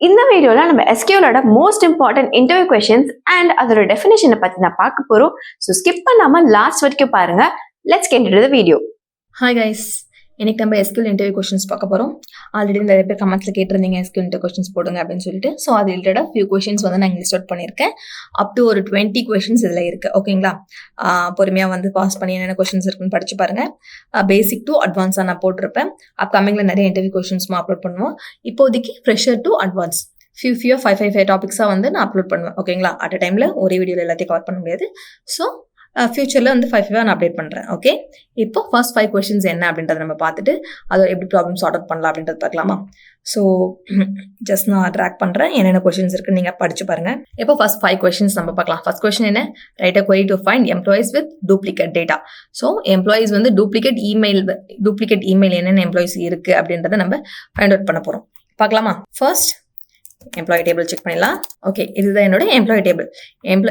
இந்த வீடியோல நம்ம எஸ்கியூலோட most important interview questions and அதோட டெஃபினேஷனை பத்தி நான் பார்க்க போறோம். ஸோ ஸ்கிப் பண்ணாம லாஸ்ட் வரைக்கும் பாருங்க. Let's get into the video. Hi guys, இன்னைக்கு நம்ம எஸ்கியூல் இன்டர்வியூ கொஸ்டின்ஸ் பார்க்க போகிறோம். ஆல்ரெடி நிறைய பேர் கமெண்ட்ஸில் கேட்டிருந்தீங்க எஸ்கியூல் இன்டர்வியூ கொஸ்டின்ஸ் போடுங்க அப்படின்னு சொல்லிட்டு. ஸோ அது ரிலேட்டடாக ஃபியூ கொஸ்டின்ஸ் வந்து நான் லிஸ்ட் அவுட் பண்ணியிருக்கேன். அப் டு ஒரு 20 கொஸ்டின்ஸ் இதில் இருக்குது. ஓகேங்களா, பொறுமையாக வந்து பாஸ் பண்ணி என்னென்ன கொஸ்டின்ஸ் இருக்குன்னு படிச்சு பாருங்கள். பேசிக் டு அட்வான்ஸாக நான் போட்டிருப்பேன். அப்கமிங்கில் நிறைய இன்டர்வியூ கொஸ்டின்ஸும் அப்லோட் பண்ணுவோம். இப்போதைக்கு ஃப்ரெஷர் டு அட்வான்ஸ் ஃபியூ 5 டாபிக்ஸாக வந்து நான் அப்லோட் பண்ணுவேன். ஓகேங்களா, அட் அ டைமில் ஒரே வீடியோவில் எல்லாத்தையும் கவர் பண்ண முடியாது. ஸோ ஃபியூச்சரில் வந்து 5 நான் அப்டேட் பண்ணுறேன். ஓகே, இப்போ ஃபர்ஸ்ட் 5 கொஸ்டின்ஸ் என்ன அப்படின்றத நம்ம பார்த்துட்டு அதை எப்படி ப்ராப்ளம் சார்ட் அவுட் பண்ணலாம் அப்படின்றது பார்க்கலாமா. ஸோ ஜஸ்ட் நான் ட்ராக் பண்ணுறேன், என்னென்ன கொஸ்டின்ஸ் இருக்குன்னு நீங்கள் படிச்சு பாருங்கள். இப்போ ஃபர்ஸ்ட் 5 கொஸ்டின்ஸ் நம்ம பார்க்கலாம். ஃபர்ஸ்ட் கொஸ்டின் என்ன, right a query to find employees with duplicate data. So employees வந்து டூப்ளிகேட் இமெயில் என்னென்ன எம்ப்ளாயிஸ் இருக்குது அப்படின்றத நம்ம ஃபைண்ட் அவுட் பண்ண போகிறோம். பார்க்கலாமா. ஃபர்ஸ்ட் எம்ப்ளாயி டேபிள் செக் பண்ணிடலாம். ஓகே, இதுதான் என்னோட எம்ப்ளாயி டேபிள்.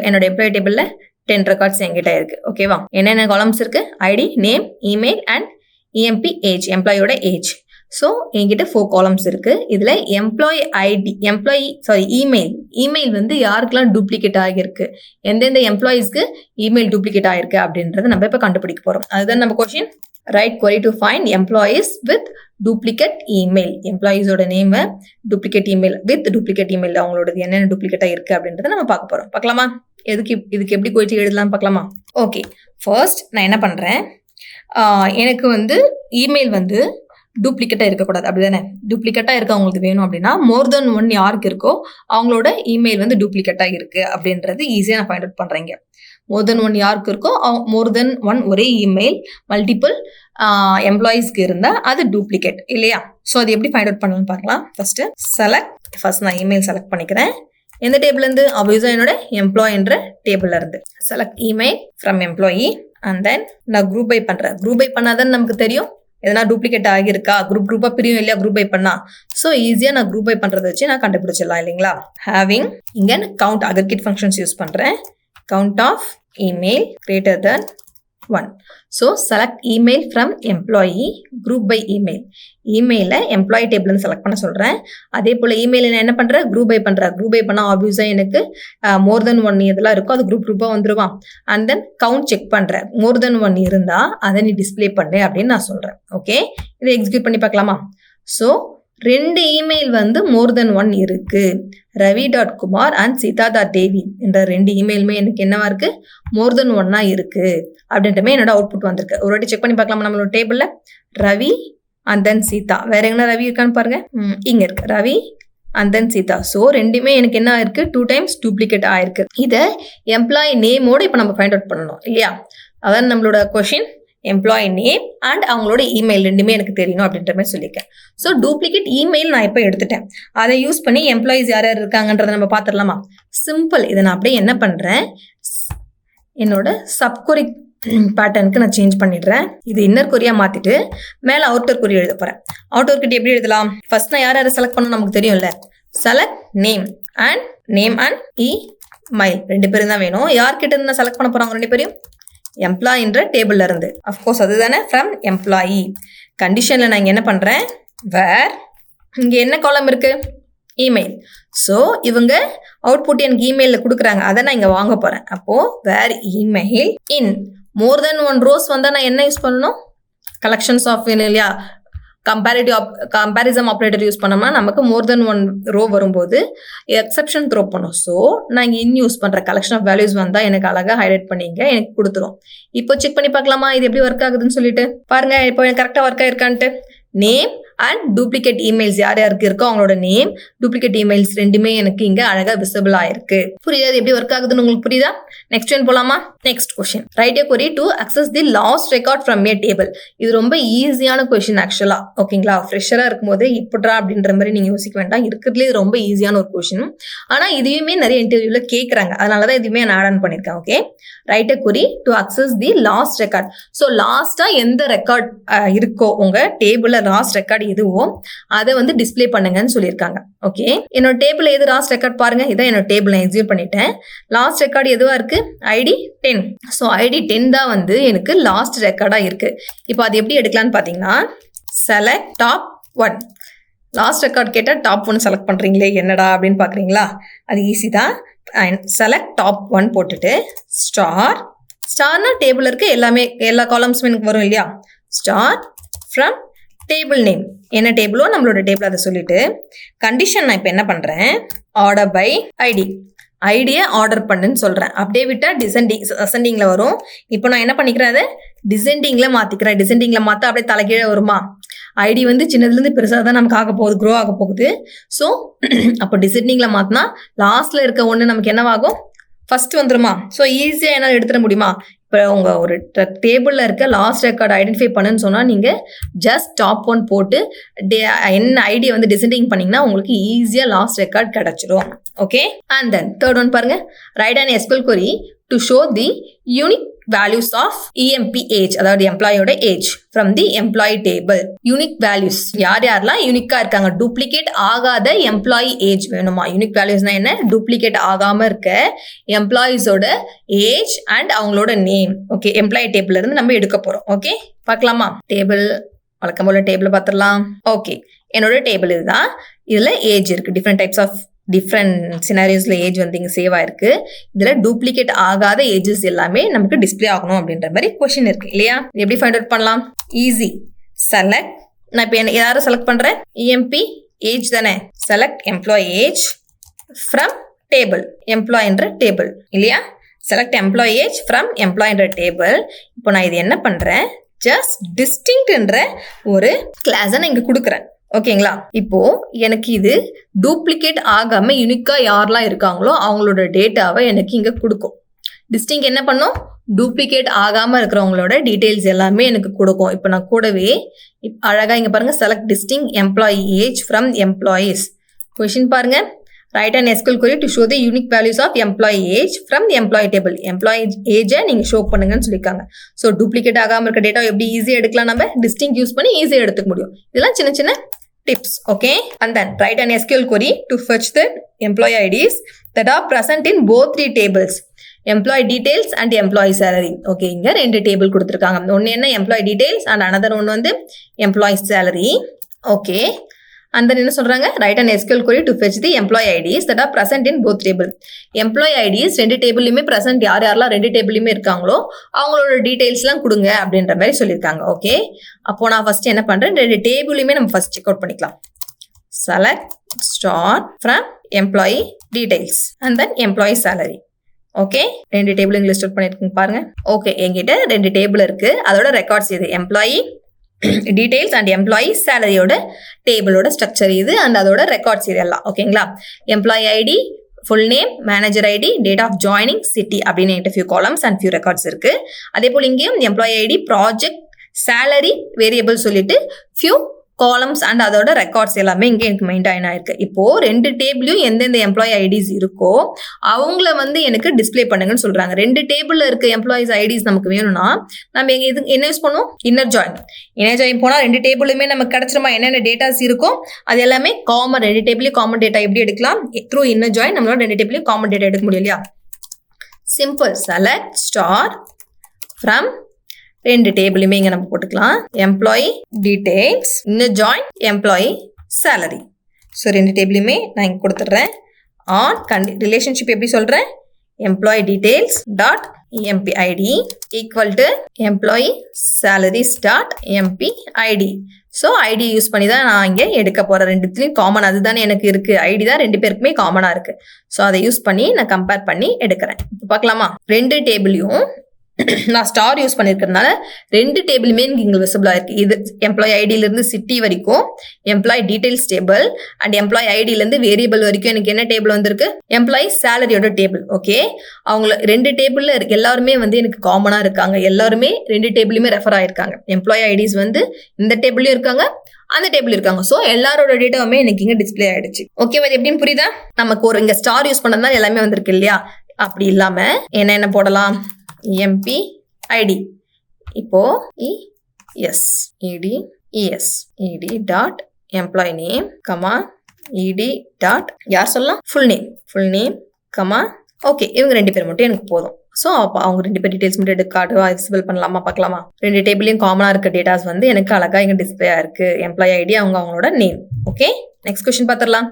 என்னோட எம்ப்ளாயி டேபிளில் 10 ரெக்கார்ட்ஸ் என்கிட்ட இருக்கு. ஓகேவா, என்னென்ன காலம்ஸ் இருக்கு, ID, name, email and EMP age, எம்ப்ளாயோட ஏஜ். ஸோ என்கிட்ட 4 காலம்ஸ் இருக்கு. இதுல எம்ப்ளாயி ஐடி, இமெயில் வந்து யாருக்கெல்லாம் டூப்ளிகேட் ஆகிருக்கு, எந்தெந்த எம்ப்ளாயிஸ்க்கு இமெயில் டூப்ளிகேட் ஆகிருக்கு அப்படின்றத நம்ம இப்போ கண்டுபிடிக்க போறோம். அதுதான் நம்ம question. Write query to find employees with duplicate email. எம்ப்ளாயிஸோட name duplicate email with duplicate email, அவங்களோட என்னென்ன டூப்ளிகேட்டா இருக்கு அப்படின்றத நம்ம பார்க்க போறோம். பார்க்கலாமா. இதுக்கு எப்படி போயிட்டு எழுதலாம் பார்க்கலாமா. ஓகே, ஃபர்ஸ்ட் நான் என்ன பண்றேன், எனக்கு வந்து இமெயில் வந்து டூப்ளிகேட்டாக இருக்கக்கூடாது, அப்படிதானே. டூப்ளிகேட்டாக இருக்க அவங்களுக்கு வேணும் அப்படின்னா மோர் தென் 1 யாருக்கு இருக்கோ அவங்களோட இமெயில் வந்து டூப்ளிகேட்டாக இருக்கு அப்படின்றது ஈஸியாக நான் ஃபைண்ட் அவுட் பண்ணுறேங்க. மோர் தென் 1 யாருக்கு இருக்கோ மோர் தென் 1 ஒரே இமெயில் மல்டிபிள் எம்ப்ளாயிஸ்க்கு இருந்தால் அது டூப்ளிகேட் இல்லையா. ஸோ அது எப்படி ஃபைண்ட் அவுட் பண்ணலாம்னு பார்க்கலாம். ஃபர்ஸ்ட் நான் இமெயில் செலக்ட் பண்ணிக்கிறேன். எந்த டேபிள்லேருந்து, ஆப்வியஸாக என்னோட எம்ப்ளாயின்ற டேபிள்ல இருந்து select email from employee and then நான் குரூப் பை பண்ணுறேன். குரூப் பை பண்ணாதான் நமக்கு தெரியும் எதனா டூப்ளிகேட் ஆகியிருக்கா, குரூப்பாக பிரியும் இல்லையா குரூப் பை பண்ணா. ஸோ ஈஸியாக நான் குரூப் பை பண்ணுறதை வச்சு நான் கண்டுபிடிச்சிடலாம் இல்லைங்களா. ஹேவிங் இங்கே கவுண்ட் அகர்கிட் ஃபங்க்ஷன்ஸ் யூஸ் பண்ணுறேன். Count of email greater than 1. So select email from employee group by email. இமெயிலை employee டேபிள்னு select பண்ண சொல்கிறேன். அதே போல் இமெயில் நான் என்ன பண்ணுறேன், குரூப் பை பண்ணுறேன். குரூப் பை பண்ணால் ஆப்வியஸாக எனக்கு மோர் தென் 1 இதெல்லாம் இருக்கும், அது குரூப்பாக வந்துடுவான். அண்ட் தென் கவுண்ட் செக் பண்ணுறேன். மோர் தென் 1 இருந்தால் அதை நீ டிஸ்பிளே பண்ணு அப்படின்னு நான் சொல்கிறேன். ஓகே, இதை எக்ஸிக்யூட் பண்ணி பார்க்கலாமா. ஸோ 2 இமெயில் வந்து மோர் தென் 1 இருக்கு. ravi.kumar அண்ட் sita.devi என்ற 2 இமெயிலுமே எனக்கு என்னவா இருக்கு, மோர் தென் 1 இருக்கு அப்படின்றமே என்னோட அவுட்புட் வந்திருக்கு. ஒரு வாட்டி செக் பண்ணி பார்க்கலாமா. நம்மளோட டேபிள்ல ரவி அண்ட் தென் சீதா, வேற எங்கன்னா ரவி இருக்கான்னு பாருங்க. இங்க இருக்கு Ravi and then Sita. So ரெண்டுமே எனக்கு என்ன ஆயிருக்கு, 2 டைம்ஸ் டூப்ளிகேட் ஆயிருக்கு. இதை எம்ப்ளாயி நேமோட இப்போ நம்ம ஃபைண்ட் அவுட் பண்ணணும் இல்லையா. அதான் நம்மளோட கொஷின். எம்ப்ளாயி நேம் அண்ட் அவங்களோட இமெயில் ரெண்டுமே எனக்கு தெரியணும் அப்படின்ற மாதிரி சொல்லியிருக்கேன். ஸோ டூப்ளிகேட் இமெயில் நான் இப்போ எடுத்துட்டேன். அதை யூஸ் பண்ணி எம்ப்ளாயிஸ் யார் யார் இருக்காங்கன்றதை நம்ம பார்த்துடலாமா. சிம்பிள். இதை நான் அப்படியே என்ன பண்ணுறேன், என்னோட சப்கொரி பேட்டர்னுக்கு நான் சேஞ்ச் பண்ணிடுறேன். இது இன்னர் கொரியா மாற்றிட்டு மேலே அவுட்டர் கொரி எழுத போகிறேன். அவுட்டர் கொரி எப்படி எழுதலாம், ஃபர்ஸ்ட் நான் யார் யாரை செலக்ட் பண்ணணும் நமக்கு தெரியும்ல. செலக்ட் நேம் அண்ட் இமெயில் 2 பேரும் தான் வேணும். யார்கிட்ட இருந்து நான் செலக்ட் பண்ண போகிறாங்க 2 பேரையும், எம்ப்ளாயின்ற டேபிள்ல இருந்து. அஃப்கோர்ஸ் அதுதானே ஃப்ரம் எம்ப்ளாயி. கண்டிஷன்ல நான் இங்க என்ன பண்றேன், வேர் இங்க என்ன காலம் இருக்கு, இமெயில். ஸோ இவங்க அவுட்புட் எனக்கு இமெயில கொடுக்குறாங்க, அதை நான் இங்க வாங்க போறேன். அப்போ வேர் இமெயில் இன் மோர் தென் 1 ரோஸ் வந்தா நான் என்ன யூஸ் பண்ணணும், கலெக்ஷன்ஸ் ஆஃப் இல்லையா, கம்பேரிசம் ஆப்ரேட்டர் யூஸ் பண்ணோம்னா நமக்கு மோர் தென் 1 ரோ வரும்போது எக்ஸெப்ஷன் த்ரோ பண்ணும். ஸோ நான் இங்கே யூஸ் பண்ணுறேன். கலெக்ஷன் ஆஃப் வேல்யூஸ் வந்தால் எனக்கு அழகாக ஹைலைட் பண்ணிங்க எனக்கு கொடுத்துரும். இப்போ செக் பண்ணி பார்க்கலாமா இது எப்படி ஒர்க் ஆகுதுன்னு சொல்லிட்டு. பாருங்க இப்போ எனக்கு கரெக்டாக ஒர்க் ஆயிருக்கான்ட்டு. நேம் அண்ட் டூப்ளிகேட் இமெயில்ஸ் யார் யாருக்கு இருக்கோ அவங்களோட நேம், டூப்ளிகேட் இமெயில்ஸ் ரெண்டுமே எனக்கு இங்க அழகா விசிபிள் ஆயிருக்கு. புரியுதா எப்படி ஒர்க் ஆகுதுன்னு உங்களுக்கு புரியுதா. நெக்ஸ்ட் ஒன் போலாமா. Next question, right a query to access the last record from a table. இது ரொம்ப ஈஸியான கொஸ்டின் ஆக்சுவலா. ஓகேங்களா, ஃப்ரெஷரா இருக்கும்போது இப்படா அப்படின்ற மாதிரி நீங்க யோசிக்க வேண்டாம். இருக்கிறதுலே ரொம்ப ஈஸியான ஒரு கொஸ்டின். ஆனா இதுவுமே நிறைய இன்டர்வியூல கேட்கறாங்க, அதனாலதான் இதுவுமே நான் ஆட் ஆன் பண்ணிருக்கேன். Okay, right a query to access the last record. So லாஸ்டா எந்த ரெக்கார்ட் இருக்கோ உங்க டேபிள்ல லாஸ்ட் ரெக்கார்ட் எதுவோ அதை வந்து டிஸ்பிளே பண்ணுங்கன்னு சொல்லியிருக்காங்க. ஓகே, என்னோட டேபிள் எது லாஸ்ட் ரெக்கார்ட் பாருங்க. இதான் என்னோட டேபிள் நான் எக்ஸிக்யூட் பண்ணிட்டேன். லாஸ்ட் ரெக்கார்ட் எதுவா இருக்கு, ஐடி 10. ஸோ ஐடி 10 தான் வந்து எனக்கு லாஸ்ட் ரெக்கார்டா இருக்கு. இப்போ அது எப்படி எடுக்கலாம்னு பாத்தீங்கன்னா, செலக்ட் டாப் 1. லாஸ்ட் ரெக்கார்ட் கேட்டால் டாப் 1 செலக்ட் பண்ணுறீங்களே என்னடா அப்படின்னு பார்க்குறீங்களா? அது ஈஸி தான். செலக்ட் டாப் 1 போட்டுட்டு ஸ்டார்னா டேபிள் இருக்க எல்லா காலம்ஸும் எனக்கு வரும் இல்லையா? ஸ்டார் ஃப்ரம் டேபிள் நேம், என்ன டேபிளோ நம்மளோட டேபிள் அதை சொல்லிட்டு கண்டிஷன் நான் இப்போ என்ன பண்ணுறேன், ஆர்டர் பை ஐடியை ஆர்டர் பண்ணுன்னு சொல்கிறேன். அப்படியே விட்டால் அசெண்டிங்கில் வரும். இப்போ நான் என்ன பண்ணிக்கிறேன், அதை டிசெண்டிங்கில் மாற்றிக்கிறேன். டிசெண்டிங்கில் மாற்ற அப்படியே தலைகீழே வருமா? ஐடி வந்து சின்னதுலேருந்து பெருசாக தான் நமக்கு ஆக போகுது, க்ரோ ஆக போகுது. ஸோ அப்போ டிசெண்டிங்கில் மாற்றினா லாஸ்ட்டில் இருக்க ஒன்று நமக்கு என்னவாகும், ஃபர்ஸ்ட் வந்துருமா? ஸோ ஈஸியாக என்னால் எடுத்துட முடியுமா? இப்போ உங்கள் ஒரு டேபிளில் இருக்க லாஸ்ட் ரெக்கார்டு ஐடென்டிஃபை பண்ணுன்னு சொன்னால் நீங்கள் ஜஸ்ட் டாப் 1 போட்டு என்ன ஐடியை வந்து டிசெண்டிங் பண்ணிங்கன்னா உங்களுக்கு ஈஸியாக லாஸ்ட் ரெக்கார்ட் கிடச்சிரும். Okay, and then third one பாருங்கள், write and SQL query to show the unique values of EMP age, அதாவது எம்ப்ளாயோட age from the employee table. Unique values யாரெல்லாம் யூனிக்கா இருக்காங்க, டூப்ளிகேட் ஆகாத எம்ப்ளாயி ஏஜ் வேணுமா? யூனிக் வேல்யூஸ்னா என்ன? டூப்ளிகேட் ஆகாம இருக்க எம்ப்ளாயிஸோட ஏஜ் அண்ட் அவங்களோட நேம். ஓகே, எம்ப்ளாயி டேபிள்ல இருந்து நம்ம எடுக்க போறோம். ஓகே, பார்க்கலாமா? டேபிள் வழக்கம் போல டேபிள் பார்த்துடலாம். ஓகே, என்னோட டேபிள் இதுதான். இதுல ஏஜ் இருக்கு, டிஃப்ரெண்ட் சினாரியோஸில் ஏஜ் வந்து இங்கே சேவ் ஆயிருக்கு. இதில் டூப்ளிகேட் ஆகாத ஏஜஸ் எல்லாமே நமக்கு டிஸ்பிளே ஆகணும் அப்படின்ற மாதிரி கொஸ்டின் இருக்கு இல்லையா? எப்படி ஃபைண்ட் அவுட் பண்ணலாம்? ஈஸி. செலக்ட், நான் இப்போ யாரும் செலக்ட் பண்ணுறேன், EMP ஏஜ் தானே. Select employee age from table, எம்ப்ளாயின்ற டேபிள் இல்லையா? செலக்ட் எம்ப்ளாயி ஏஜ் ஃப்ரம் எம்ப்ளாயின்ற டேபிள். இப்போ நான் இது என்ன பண்ணுறேன், ஜஸ்ட் டிஸ்டிங்க்ட்ன்ற ஒரு கிளாஸை நான் இங்கே கொடுக்குறேன். ஓகேங்களா? இப்போ எனக்கு இது டூப்ளிகேட் ஆகாம யூனிக்கா யாரெல்லாம் இருக்காங்களோ அவங்களோட டேட்டாவை எனக்கு இங்க கொடுக்கும். டிஸ்டிங் என்ன பண்ணும், டூப்ளிகேட் ஆகாம இருக்கிறவங்களோட டீடைல்ஸ் எல்லாமே எனக்கு கொடுக்கும். இப்போ நான் கூடவே அழகா இங்க பாருங்க, select distinct employee age from employees. Question பாருங்க, write and SQL query to show the unique values of employee age from the employee table. Employee ஏஜை நீங்க ஷோ பண்ணுங்கன்னு சொல்லியிருக்காங்க. ஸோ டூப்ளிகேட் ஆகாம இருக்க டேட்டா எப்படி ஈஸியாக எடுக்கலாம், நம்ம டிஸ்டிங் யூஸ் பண்ணி ஈஸியாக எடுத்துக்க முடியும். இதெல்லாம் சின்ன சின்ன tips. Okay, and then write an SQL query to fetch the employee IDs that are present in both the tables, employee details and employee salary. Okay, இங்க ரெண்டு டேபிள் கொடுத்துருக்காங்க. ஒன்று என்ன, employee details, and another ஒன்று வந்து employee salary. Okay, and then என்ன சொல்றாங்க, write an SQL query to fetch the employee IDs that are present in both table. employee IDs ரெண்டு டேபிள்லையுமே present, யாரெல்லாம் ரெண்டு டேபிள்லையுமே இருக்காங்களோ அவங்களோட டீடைல்ஸ்லாம் கொடுங்க அப்படின்ற மாதிரி சொல்லியிருக்காங்க. ஓகே, அப்போ நான் ஃபர்ஸ்ட் என்ன பண்றேன், ரெண்டு டேபிளையுமே நம்ம ஃபர்ஸ்ட் செக் அவுட் பண்ணிக்கலாம். Select star from employee details and then employee salary. Okay, ரெண்டு டேபிள் இங்கே லிஸ்ட் அவுட் பண்ணியிருக்கீங்க பாருங்க. ஓகே, என்கிட்ட ரெண்டு டேபிள் இருக்கு, அதோட ரெக்கார்ட்ஸ் இது எம்ப்ளாயி டீடைல்ஸ் அண்ட் எம்ப்ளாயி சேலரியோட டேபிளோட ஸ்ட்ரக்சர் இது அண்ட் அதோட ரெக்கார்ட்ஸ் இது எல்லாம். ஓகேங்களா? Employee ID, full name, manager ID, date of joining, city அப்படின்னு என்கிட்ட few columns and few records இருக்கு. அதே போல் இங்கேயும் employee ID, project, salary, variable சொல்லிட்டு ஃபியூ காலம்ஸ் அண்ட் அதோட ரெக்கார்ட்ஸ் எல்லாமே இங்கே எனக்கு மெயின்டைன் ஆயிருக்கு. இப்போ ரெண்டு டேபிளையும் எந்தெந்த எம்ப்ளாயி ஐடிஸ் இருக்கோ அவங்கள வந்து எனக்கு டிஸ்பிளே பண்ணுங்கன்னு சொல்றாங்க. ரெண்டு டேபிள்ல இருக்க எம்ப்ளாயிஸ் ஐடிஸ் நமக்கு வேணும்னா நம்ம எங்க இது என்ன யூஸ் பண்ணுவோம், இன்னர் ஜாயின் போனா ரெண்டு டேபிளுமே நமக்கு கிடைச்சிருமா, என்னென்ன டேட்டாஸ் இருக்கும் அது எல்லாமே காமன், ரெண்டு டேபிளையும் காமன் டேட்டா எப்படி எடுக்கலாம், த்ரூ இன்னர் ஜாயின் நம்மளோட ரெண்டு டேபிளையும் காமன் டேட்டா எடுக்க முடியும் இல்லையா? சிம்பிள். செலக்ட் ஸ்டார் ஃப்ரம் ரெண்டு டேபிளுமே இங்க நம்ம போட்டுக்கலாம், employee details, inner join employee salary. So ரெண்டு டேபிளுமே நான் இங்கே கொடுத்துட்றேன். ஆன் ரிலேஷன்ஷிப் எப்படி சொல்கிறேன், employee details dot EMP ID equal to employee salaries dot EMP ID. So ID use பண்ணி தான் நான் இங்கே எடுக்க போகிறேன். ரெண்டுத்துலேயும் காமன் அதுதானே எனக்கு இருக்குது, ஐடி தான் ரெண்டு பேருக்குமே காமனாக இருக்குது. ஸோ அதை யூஸ் பண்ணி நான் கம்பேர் பண்ணி எடுக்கிறேன். இப்போ பார்க்கலாமா, ரெண்டு டேபிளையும் நான் ஸ்டார் யூஸ் பண்ணியிருக்கிறதுனால ரெண்டு டேபிளுமே இங்கே விசிபிளாக இருக்குது. இது எம்ப்ளாயி ஐடியிலேருந்து சிட்டி வரைக்கும் employee details table and employee ஐடியிலேருந்து வேரியபிள் வரைக்கும் எனக்கு என்ன டேபிள் வந்திருக்கு, எம்ப்ளாயி சேலரியோட டேபிள். ஓகே, அவங்கள ரெண்டு டேபிளில் எல்லாருமே வந்து எனக்கு காமனாக இருக்காங்க, எல்லாருமே ரெண்டு டேபிளுமே ரெஃபர் ஆகிருக்காங்க. எம்ப்ளாயி ஐடிஸ் வந்து இந்த டேபிளையும் இருக்காங்க, அந்த டேபிள் இருக்காங்க. ஸோ எல்லாரோட டேட்டாவுமே எனக்கு இங்கே டிஸ்பிளே ஆயிடுச்சு. ஓகே, அது எப்படின்னு புரியுதா? நமக்கு ஒரு இங்கே ஸ்டார் யூஸ் பண்ணதுனால எல்லாமே வந்திருக்கு இல்லையா? அப்படி இல்லாமல் என்ன போடலாம், எம்பி ஐடி, இப்போ ED dot employee name comma ED dot யார் சொல்லலாம், ஃபுல் நேம் கமா. ஓகே, இவங்க ரெண்டு பேர் மட்டும் எனக்கு போதும். ஸோ அப்போ அவங்க 2 பேர் டீடைல்ஸ் மட்டும் எடுக்காட்டோ விசிபிள் பண்ணலாமா பார்க்கலாமா. 2 டேபிளையும் காமனாக இருக்க டேட்டாஸ் வந்து எனக்கு அழகாக இங்கே டிஸ்பிளே ஆயிருக்கு. எம்ப்ளாயி ஐடி அவங்களோட நேம். ஓகே, நெக்ஸ்ட் கொஸ்டின் பார்த்துடலாம்.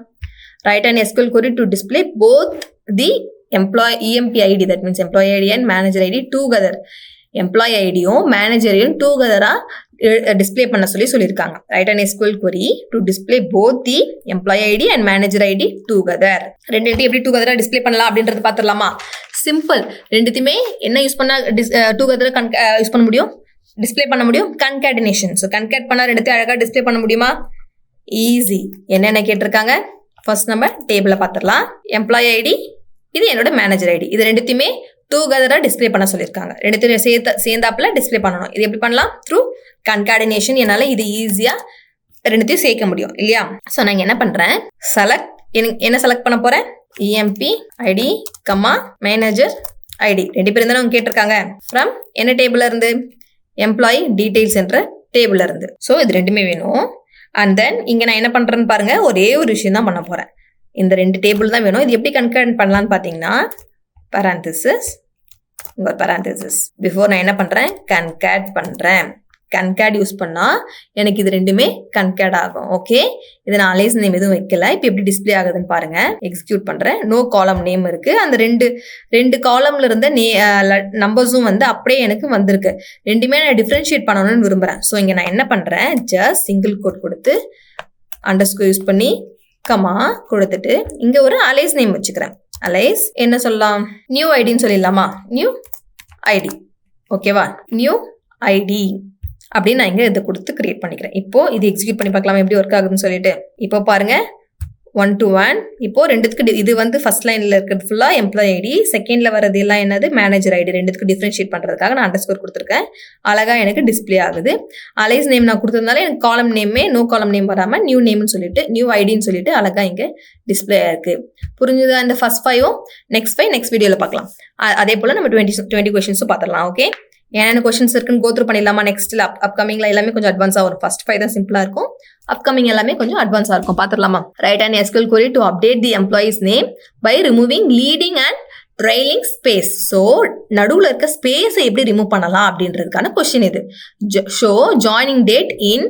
Right and SQL query to display both the EMP ID, that means employee ID and manager ID together. Employee ஐடியும் மேனேஜரையும் டூகெதராக டிஸ்பிளே பண்ண சொல்லியிருக்காங்க. Write and SQL query to display both the employee ID and manager ID together. ரெண்டு எப்படி டூகெதராக display பண்ணலாம் அப்படின்றது பார்த்துடலாமா. சிம்பிள். ரெண்டுத்தையுமே என்ன யூஸ் பண்ண டூகெதராக யூஸ் பண்ண முடியும், டிஸ்பிளே பண்ண முடியும். கன்கேடினேஷன். ஸோ கன்கேட் பண்ணால் ரெண்டுத்தையும் அழகாக டிஸ்பிளே பண்ண முடியுமா? ஈஸி. என்னென்ன கேட்டிருக்காங்க, ஃபர்ஸ்ட் நம்ம டேபிளை பார்த்துடலாம். எம்ப்ளாயி ஐடி, இது என்னோட மேனேஜர் ஐடி, இது ரெண்டுத்தையுமே டூகெதராக டிஸ்பிளே பண்ண சொல்லியிருக்காங்க. ரெண்டுத்தையும் சேர்ந்தாப்புல டிஸ்பிளே பண்ணணும். இது எப்படி பண்ணலாம்? த்ரூ கன்கேடினேஷன். என்னால் இது ஈஸியாக ரெண்டுத்தையும் சேர்க்க முடியும் இல்லையா. ஸோ நான் என்ன பண்ணுறேன், என்ன செலக்ட் பண்ண போகிறேன், EMP ID comma manager ID. 2 பேரும் தானே அவங்க கேட்டிருக்காங்க. ஃப்ரம் என்ன டேபிளில் இருந்து, எம்ப்ளாயி டீடைல்ஸ் என்ற டேபிளில் இருந்து. ஸோ இது ரெண்டுமே வேணும். அண்ட் தென் இங்கே நான் என்ன பண்ணுறேன்னு பாருங்கள், ஒரே ஒரு விஷயம் தான் பண்ண போகிறேன். இந்த 2 டேபிள் தான் வேணும். இது எப்படி கன்கேட் பண்ணலான்னு பார்த்தீங்கன்னா, parenthesis, இங்கே ஒரு parenthesis. பிஃபோர் நான் என்ன பண்ணுறேன், கன்கேட் பண்ணுறேன். கன்கேட் யூஸ் பண்ணால் எனக்கு இது ரெண்டுமே கன்கேட் ஆகும். ஓகே, இது நான் அலைஸ் நேம் எதுவும் வைக்கல. இப்போ எப்படி டிஸ்பிளே ஆகுதுன்னு பாருங்கள். எக்ஸிக்யூட் பண்ணுறேன். நோ காலம் நேம் இருக்குது. அந்த ரெண்டு காலம்ல இருந்த நம்பர்ஸும் வந்து அப்படியே எனக்கு வந்திருக்கு. ரெண்டுமே நான் டிஃப்ரென்ஷியேட் பண்ணணும்னு விரும்புகிறேன். ஸோ இங்கே நான் என்ன பண்ணுறேன், ஜஸ்ட் சிங்கிள் கோட் கொடுத்து அண்டர்ஸ்கோர் யூஸ் பண்ணி கமா கொடுத்துட்டு இங்கே ஒரு அலைஸ் நேம் வச்சுக்கிறேன். அலைஸ் என்ன சொல்லலாம், நியூ ஐடின்னு சொல்லிடலாமா. New ID. ஓகேவா, நியூ ஐடி அப்படின்னு நான் இங்கே இதை கொடுத்து கிரியேட் பண்ணிக்கிறேன். இப்போ இது எக்ஸிக்யூட் பண்ணி பார்க்கலாம் எப்படி ஒர்க் ஆகுதுன்னு சொல்லிட்டு. இப்போ பாருங்க 1 to 1. இப்போ ரெண்டுத்துக்கு இது வந்து ஃபர்ஸ்ட் லைனில் இருக்கிறது ஃபுல்லாக எம்ப்ளாயி ஐடி, செகண்டில் வரது எல்லாம் என்னது மேனேஜர் ஐடி. ரெண்டுத்துக்கு டிஃப்ரென்ஷியேட் பண்ணுறதுக்காக நான் அண்டர்ஸ்கோர் கொடுத்துருக்கேன். அழகாக எனக்கு டிஸ்பிளே ஆகுது. அலைஸ் நேம் நான் கொடுத்ததுனால எனக்கு காலம் நேமே நோ காலம் நேம் வராமல் நியூ நேம்னு சொல்லிட்டு நியூ ஐடின்னு சொல்லிட்டு அழகாக இங்கே டிஸ்பிளே ஆயிருக்கு. புரிஞ்சுதா? இந்த ஃபர்ஸ்ட் 5ம் நெக்ஸ்ட் 5 நெக்ஸ்ட் வீடியோவில் பார்க்கலாம். அதே போல் நம்ம 20 கொஸ்டின்ஸும் பார்த்துடலாம். ஓகே, என்னென்ன கொஸ்டின்ஸ் இருக்குன்னு கோத்ரூ பண்ணிடலாமா. நெக்ஸ்ட்டில் அப்கமிங்கில் எல்லாமே கொஞ்சம் அட்வான்ஸாக வரும். ஃபர்ஸ்ட் 5 தான் சிம்பிளாக இருக்கும். அப்கமிங் எல்லாமே கொஞ்சம் அட்வான்ஸாக இருக்கும். பார்த்துடலாமா. Right and SQL query to update the employee's name by removing leading and trailing space. So நடுவில் இருக்க ஸ்பேஸை எப்படி ரிமூவ் பண்ணலாம் அப்படின்றதுக்கான கொஸ்டின் இது. ஷோ ஜாயினிங் டேட் இன்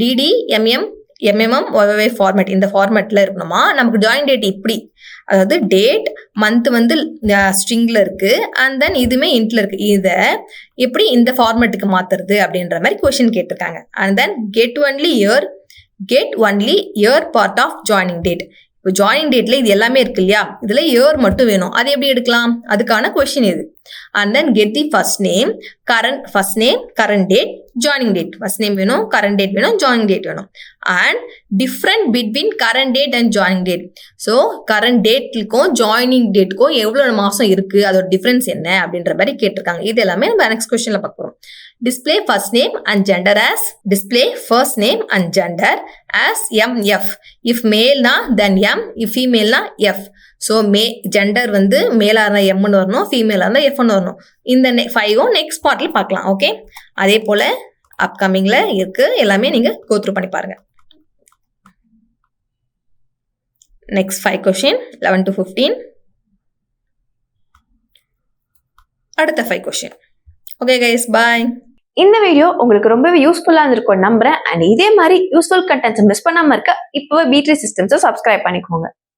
DDMM ஃபார்மேட். இந்த ஃபார்மேட்டில் இருக்கணுமா. நமக்கு ஜாயின் டேட் இப்படி, அதாவது டேட் மந்த் வந்து ஸ்ட்ரிங்கில் இருக்குது, அண்ட் தென் இதுவுமே இன்ட்ல இருக்குது. இதை எப்படி இந்த ஃபார்மேட்டுக்கு மாற்றுறது அப்படின்ற மாதிரி கொஷின் கேட்டிருக்காங்க. And then get only year part of joining date. இப்போ ஜாயினிங் டேட்ல இது எல்லாமே இருக்கு இல்லையா, இதில் இயர் மட்டும் வேணும். அது எப்படி எடுக்கலாம், அதுக்கான கொஷின் இது. And then get the first name current date joining date. First name வேணும், கரண்ட் டேட் வேணும், ஜாயினிங் டேட் வேணும். And different between current date and joining date. So current டேட்டுக்கும் ஜாயினிங் டேட்டுக்கும் எவ்வளோ மாதம் இருக்குது, அதோட டிஃப்ரென்ஸ் என்ன அப்படின்ற மாதிரி கேட்டிருக்காங்க. இது எல்லாமே நம்ம நெக்ஸ்ட் கொஸ்டினில் பார்க்க போகிறோம். Display first name and gender as MF. If male na then M, if female na F. So gender வந்து மேலா இருந்தா M ன்னு வரணும், ஃபீமேலா இருந்தா F ன்னு வரணும். இந்த 5ம் நெக்ஸ்ட் பார்ட்ல பார்க்கலாம். ஓகே, அதே போல அப்கமிங்ல இருக்கு, எல்லாமே நீங்க கோத்ரூ பண்ணி பாருங்க. Next 5 question 11 to 15. அடுத்த 5 கொஸ்டின். ஓகே கைஸ், பாய். இந்த வீடியோ உங்களுக்கு ரொம்பவே யூஸ்ஃபுல்லா இருந்திருக்கும் நம்புறேன். அண்ட் இதே மாதிரி யூஸ்ஃபுல் கண்டென்ட்ஸ் மிஸ் பண்ணாம இருக்க இப்பவே B3 சிஸ்டம்ஸை சப்ஸ்கிரைப் பண்ணிக்கோங்க.